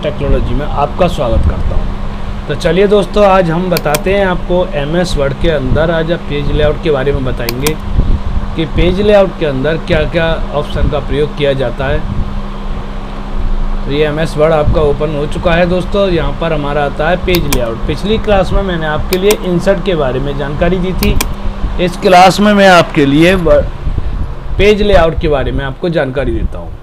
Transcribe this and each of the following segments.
Technology में आपका स्वागत करता हूं। तो चलिए दोस्तों, आज हम बताते हैं आपको एमएस वर्ड के अंदर आज आप पेज लेआउट के बारे में बताएंगे कि पेज लेआउट के अंदर क्या क्या ऑप्शन का प्रयोग किया जाता है। तो ये एमएस वर्ड आपका ओपन हो चुका है दोस्तों। यहाँ पर हमारा आता है पेज लेआउट। पिछली क्लास में मैंने आपके लिए इंसर्ट के बारे में जानकारी दी थी। इस क्लास में मैं आपके लिए पेज लेआउट के बारे में आपको जानकारी देता हूँ।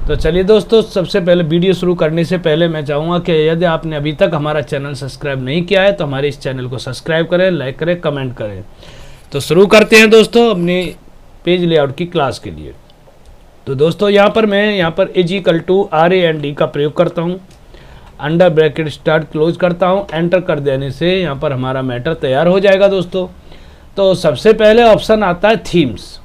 तो चलिए दोस्तों, सबसे पहले वीडियो शुरू करने से पहले मैं चाहूँगा कि यदि आपने अभी तक हमारा चैनल सब्सक्राइब नहीं किया है तो हमारे इस चैनल को सब्सक्राइब करें, लाइक करें, कमेंट करें। तो शुरू करते हैं दोस्तों अपनी पेज लेआउट की क्लास के लिए। तो दोस्तों यहाँ पर =RAND का प्रयोग करता हूँ, अंडर ब्रैकेट स्टार्ट क्लोज करता हूँ, एंटर कर देने से यहाँ पर हमारा मैटर तैयार हो जाएगा दोस्तों। तो सबसे पहले ऑप्शन आता है थीम्स।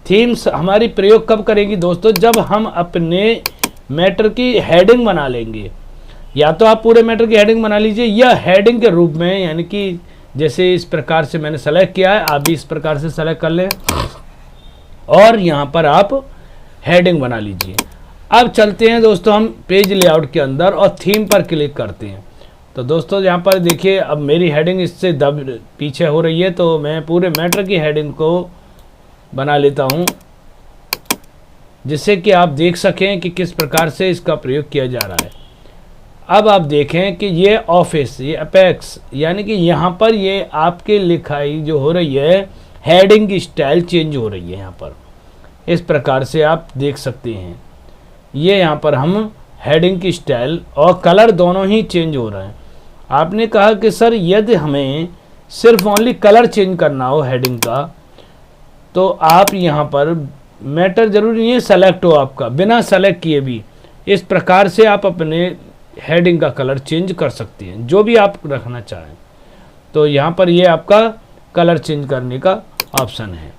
थीम्स हमारी प्रयोग कब करेंगी दोस्तों? जब हम अपने मैटर की हेडिंग बना लेंगे। या तो आप पूरे मैटर की हेडिंग बना लीजिए या हेडिंग के रूप में, यानी कि जैसे इस प्रकार से मैंने सेलेक्ट किया है, आप भी इस प्रकार से सेलेक्ट कर लें और यहाँ पर आप हेडिंग बना लीजिए। अब चलते हैं दोस्तों हम पेज लेआउट के अंदर और थीम पर क्लिक करते हैं। तो दोस्तों यहाँ पर देखिए, अब मेरी हेडिंग इससे पीछे हो रही है, तो मैं पूरे मैटर की हेडिंग को बना लेता हूं जिससे कि आप देख सकें कि किस प्रकार से इसका प्रयोग किया जा रहा है। अब आप देखें कि ये ऑफिस, ये अपेक्स, यानी कि यहाँ पर ये आपके लिखाई जो हो रही है, हेडिंग की स्टाइल चेंज हो रही है। यहाँ पर इस प्रकार से आप देख सकते हैं, ये यहाँ पर हम हेडिंग की स्टाइल और कलर दोनों ही चेंज हो रहे हैं। आपने कहा कि सर यदि हमें सिर्फ ओनली कलर चेंज करना हो हेडिंग का, तो आप यहाँ पर मैटर जरूरी नहीं है सेलेक्ट हो आपका, बिना सेलेक्ट किए भी इस प्रकार से आप अपने हेडिंग का कलर चेंज कर सकते हैं, जो भी आप रखना चाहें। तो यहाँ पर ये आपका कलर चेंज करने का ऑप्शन है।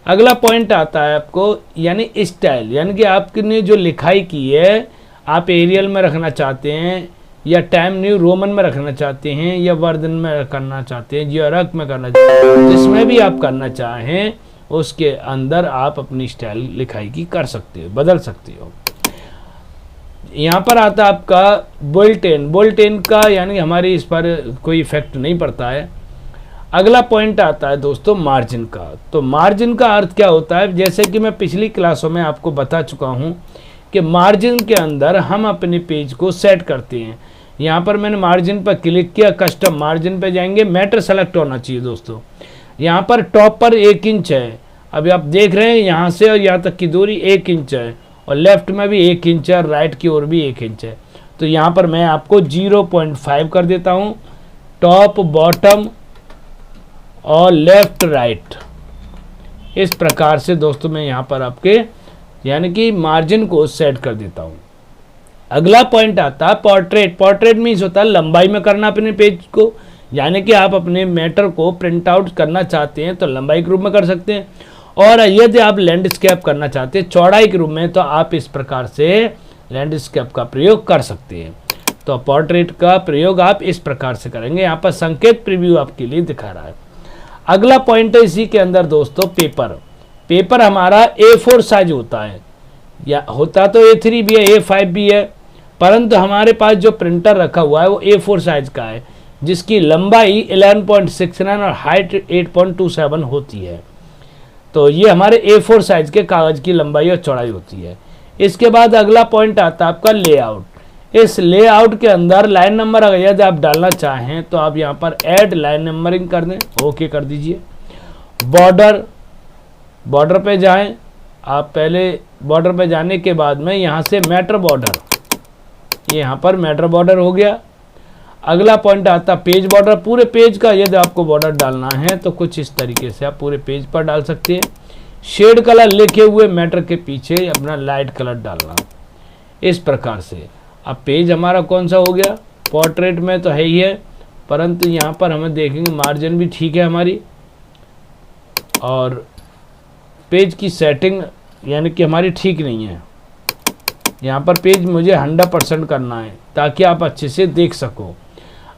अगला पॉइंट आता है आपको यानी स्टाइल, यानी कि आपने जो लिखाई की है, आप एरियल में रखना चाहते हैं या टाइम न्यू रोमन में रखना चाहते हैं या वर्धन में करना चाहते हैं, जियोरक में करना चाहते हैं, जिसमें भी आप करना चाहें उसके अंदर आप अपनी स्टाइल लिखाई की कर सकते हो, बदल सकते हो। यहाँ पर आता है आपका बुलेटिन का, यानी हमारी इस पर कोई इफेक्ट नहीं पड़ता है। अगला पॉइंट आता है दोस्तों मार्जिन का। तो मार्जिन का अर्थ क्या होता है? जैसे कि मैं पिछली क्लासों में आपको बता चुका हूँ कि मार्जिन के अंदर हम अपने पेज को सेट करते हैं। यहाँ पर मैंने मार्जिन पर क्लिक किया, कस्टम मार्जिन पे जाएंगे, मैटर सेलेक्ट होना चाहिए दोस्तों। यहाँ पर टॉप पर 1 इंच है, अभी आप देख रहे हैं यहाँ से और यहाँ तक की दूरी 1 इंच है, और लेफ्ट में भी 1 इंच है, राइट की ओर भी 1 इंच है। तो यहाँ पर मैं आपको 0.5 कर देता हूँ, टॉप बॉटम और लेफ्ट राइट। इस प्रकार से दोस्तों मैं यहाँ पर आपके यानी कि मार्जिन को सेट कर देता हूँ। अगला पॉइंट आता है पोर्ट्रेट। पोर्ट्रेट मीन्स होता है लंबाई में करना अपने पेज को, यानी कि आप अपने मैटर को प्रिंट आउट करना चाहते हैं तो लंबाई के रूप में कर सकते हैं, और यदि आप लैंडस्केप करना चाहते हैं चौड़ाई के रूप में, तो आप इस प्रकार से लैंडस्केप का प्रयोग कर सकते हैं। तो पोर्ट्रेट का प्रयोग आप इस प्रकार से करेंगे। यहाँ पर संकेत प्रीव्यू आपके लिए दिखा रहा है। अगला पॉइंट है इसी के अंदर दोस्तों पेपर। पेपर हमारा A4 साइज होता है, या होता तो A3 भी है, A5 भी है, परंतु हमारे पास जो प्रिंटर रखा हुआ है वो A4 साइज का है, जिसकी लंबाई 11.69 और हाइट 8.27 होती है। तो ये हमारे A4 साइज के कागज की लंबाई और चौड़ाई होती है। इसके बाद अगला पॉइंट आता है आपका लेआउट। इस लेआउट के अंदर लाइन नंबर अगर यदि आप डालना चाहें तो आप यहाँ पर ऐड लाइन नंबरिंग कर दें, ओके कर दीजिए। बॉर्डर पे जाएं आप, पहले बॉर्डर पे जाने के बाद में यहाँ से मैटर बॉर्डर, ये यहाँ पर मैटर बॉर्डर हो गया। अगला पॉइंट आता पेज बॉर्डर। पूरे पेज का यदि आपको बॉर्डर डालना है तो कुछ इस तरीके से आप पूरे पेज पर डाल सकते हैं। शेड कलर लिखे हुए मैटर के पीछे अपना लाइट कलर डालना, इस प्रकार से। अब पेज हमारा कौन सा हो गया? पोर्ट्रेट में तो है ही है, परंतु यहाँ पर हमें देखेंगे मार्जिन भी ठीक है हमारी, और पेज की सेटिंग यानी कि हमारी ठीक नहीं है। यहाँ पर पेज मुझे 100% करना है ताकि आप अच्छे से देख सको।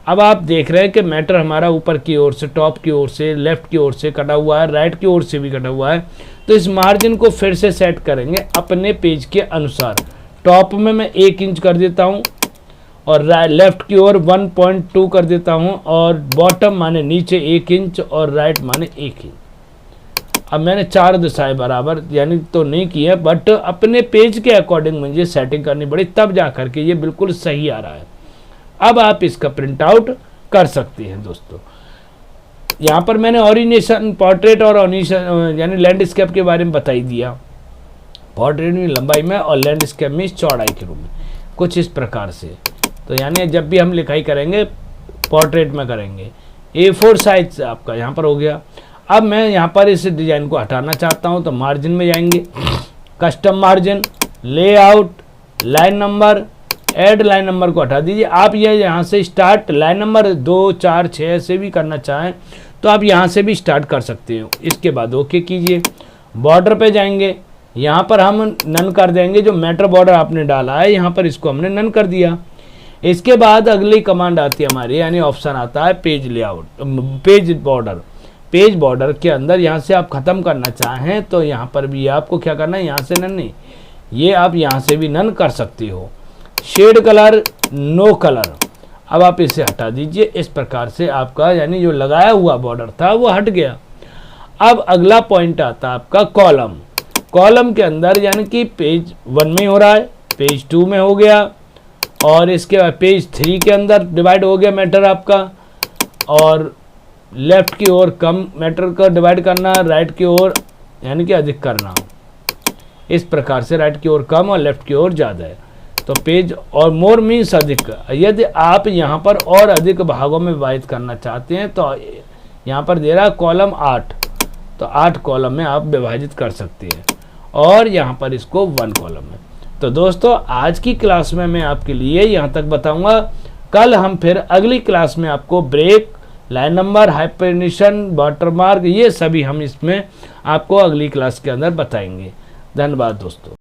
अब आप देख रहे हैं कि मैटर हमारा ऊपर की ओर से, टॉप की ओर से, लेफ्ट की ओर से कटा हुआ है, राइट की ओर से भी कटा हुआ है। तो इस मार्जिन को फिर से सेट करेंगे अपने पेज के अनुसार। टॉप में मैं 1 इंच कर देता हूँ और लेफ्ट की ओर 1.2 कर देता हूँ, और बॉटम माने नीचे 1 इंच और राइट माने 1 इंच। अब मैंने 4 दिशाएं बराबर यानी तो नहीं की है, बट अपने पेज के अकॉर्डिंग मुझे सेटिंग करनी पड़ी, तब जा करके ये बिल्कुल सही आ रहा है। अब आप इसका प्रिंट आउट कर सकते हैं दोस्तों। यहाँ पर मैंने ओरिजिनेशन, पोर्ट्रेट और यानी लैंडस्केप के बारे में बता ही दिया। पोर्ट्रेट में लंबाई में और लैंडस्केप में चौड़ाई के रूप में, कुछ इस प्रकार से। तो यानी जब भी हम लिखाई करेंगे पोर्ट्रेट में करेंगे। A4 साइज आपका यहाँ पर हो गया। अब मैं यहाँ पर इस डिज़ाइन को हटाना चाहता हूँ, तो मार्जिन में जाएंगे, custom margin, layout, line number, add line number को हटा दीजिए। आप ये यहाँ से स्टार्ट लाइन नंबर 2, 4, 6 से भी करना चाहें तो आप यहाँ से भी स्टार्ट कर सकते हो। इसके बाद ओके कीजिए। बॉर्डर पे जाएंगे, यहाँ पर हम नन कर देंगे। जो मैटर बॉर्डर आपने डाला है यहाँ पर, इसको हमने नन कर दिया। इसके बाद अगली कमांड आती है हमारी, यानी ऑप्शन आता है page layout, page border. Page border के अंदर यहाँ से आप ख़त्म करना चाहें तो यहाँ पर भी आपको क्या करना है, यहाँ से नन नहीं, ये आप यहाँ से भी नन कर सकते हो। शेड कलर, नो कलर, अब आप इसे हटा दीजिए। इस प्रकार से आपका यानी जो लगाया हुआ बॉर्डर था वो हट गया। अब अगला पॉइंट आता है आपका कॉलम। कॉलम के अंदर यानी कि पेज 1 में हो रहा है, पेज 2 में हो गया, और इसके बाद पेज 3 के अंदर डिवाइड हो गया मैटर आपका। और लेफ्ट की ओर कम मैटर का डिवाइड करना, राइट की ओर यानी कि अधिक करना। इस प्रकार से राइट की ओर कम और लेफ्ट की ओर ज़्यादा है। तो पेज और मोर मीन्स अधिक। यदि आप यहाँ पर और अधिक भागों में विभाजित करना चाहते हैं तो यहाँ पर दे रहा है कॉलम 8, तो 8 कॉलम में आप विभाजित कर सकते हैं, और यहाँ पर इसको 1 कॉलम में। तो दोस्तों आज की क्लास में मैं आपके लिए यहाँ तक बताऊँगा। कल हम फिर अगली क्लास में आपको ब्रेक, लाइन नंबर, हाइपरनिशन, वाटरमार्क, ये सभी हम इसमें आपको अगली क्लास के अंदर बताएंगे। धन्यवाद दोस्तों।